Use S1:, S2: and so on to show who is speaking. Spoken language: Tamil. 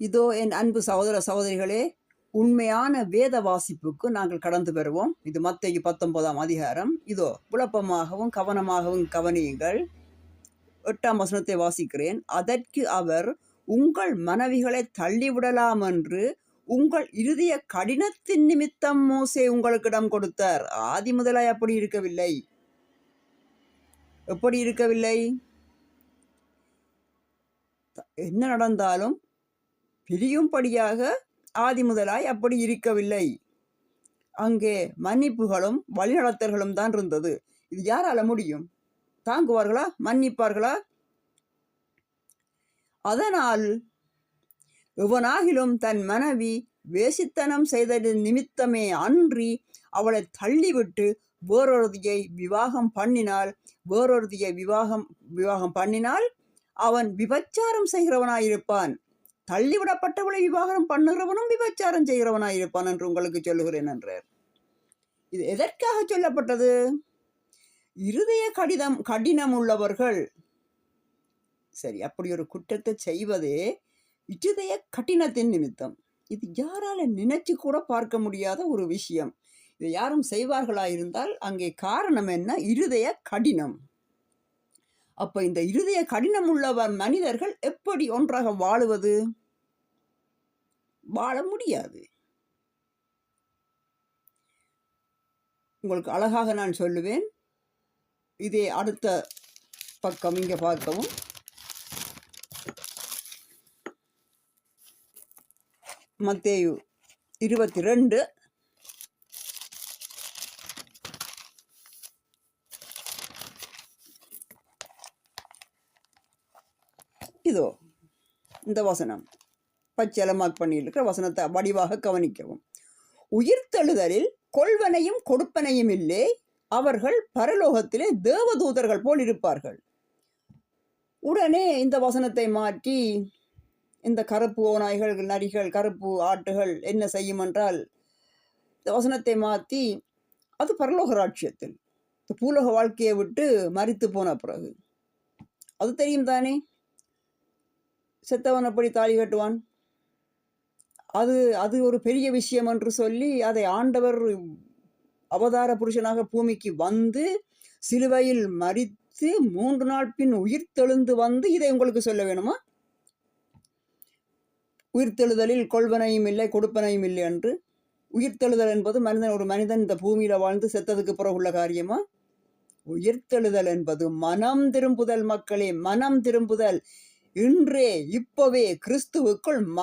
S1: இதோ என் அன்பு சகோதர சகோதரிகளே, உண்மையான வேத வாசிப்புக்கு நாங்கள் கடந்து வருவோம். இது மத்தேயு 19ஆம் அதிகாரம். இதோ குழப்பமாகவும் கவனமாகவும் கவனியுங்கள். 8ஆம் வசனத்தை வாசிக்கிறேன். அதற்கு அவர், உங்கள் மனைவிகளை தள்ளிவிடலாம் என்று உங்கள் இருதய கடினத்தின் நிமித்தம் மோசே உங்களுக்கு இடம் கொடுத்தார். ஆதி முதலாய் அப்படி இருக்கவில்லை. எப்படி இருக்கவில்லை? என்ன நடந்தாலும் பிரியும்படியாக ஆதி முதலாய் அப்படி இருக்கவில்லை. அங்கே மன்னிப்புகளும் வழிநடத்தல்களும் தான் இருந்தது. இது யாரால முடியும்? தாங்குவார்களா? மன்னிப்பார்களா? அதனால் எவனாகிலும் தன் மனைவி வேசித்தனம் செய்ததின் நிமித்தமே அன்றி அவளை தள்ளிவிட்டு வேறொருதியை விவாகம் பண்ணினால் அவன் விபச்சாரம் செய்கிறவனாயிருப்பான். தள்ளிவிடப்பட்டவளை விவாகம் பண்ணுகிறவனும் விபச்சாரம் செய்கிறவனாயிருப்பான் என்று உங்களுக்கு சொல்லுகிறேன் என்றார். இது எதற்காக சொல்லப்பட்டது? இருதய கடினம் உள்ளவர்கள் சரி, அப்படி ஒரு குற்றத்தை செய்வதே இருதய கடினத்தின் நிமித்தம். இது யாரால நினைச்சு கூட பார்க்க முடியாத ஒரு விஷயம். இதை யாரும் செய்வார்களாயிருந்தால் அங்கே காரணம் என்ன? இருதய கடினம். அப்ப இந்த இருதய கடினம் உள்ளவர் மனிதர்கள் எப்படி ஒன்றாக வாழுவது? வாழ முடியாது. உங்களுக்கு அழகாக நான் சொல்லுவேன். இதே அடுத்த பக்கம் இங்க பார்க்கவும். மத்தேயு 22 இதோ இந்த வசனம் பச்சையலமாக் பண்ணியிருக்கிற வசனத்தை வடிவாக கவனிக்கவும். உயிர்த்தெழுதலில் கொள்வனையும் கொடுப்பனையும் இல்லை, அவர்கள் பரலோகத்திலே தேவதூதர்கள் போல் இருப்பார்கள். உடனே இந்த வசனத்தை மாற்றி இந்த கருப்பு ஓநாய்கள், நரிகள், கருப்பு ஆட்டுகள் என்ன செய்யும் என்றால், இந்த வசனத்தை மாற்றி அது பரலோக ராட்சியத்தில் பூலோக வாழ்க்கையை விட்டு மரித்து போன பிறகு அது தெரியும் தானே. செத்தவன் அப்படி தாலி கட்டுவான். அது ஒரு பெரிய விஷயம் என்று சொல்லி அதை ஆண்டவர் அவதார புருஷனாக பூமிக்கு வந்து சிலுவையில் மரித்து 3 நாள் பின் உயிர்த்தெழுந்து வந்து இதை உங்களுக்கு சொல்ல வேணுமா? உயிர்த்தெழுதலில் கொள்வனையும் இல்லை கொடுப்பனையும் இல்லை என்று. உயிர்த்தெழுதல் என்பது ஒரு மனிதன் இந்த பூமியில வாழ்ந்து செத்ததுக்கு பிறகு உள்ள காரியமா? உயிர்த்தெழுதல் என்பது மனம் திரும்புதல். மக்களே, மனம் திரும்புதல். இன்றே இப்பவே கிறிஸ்துவுக்குள்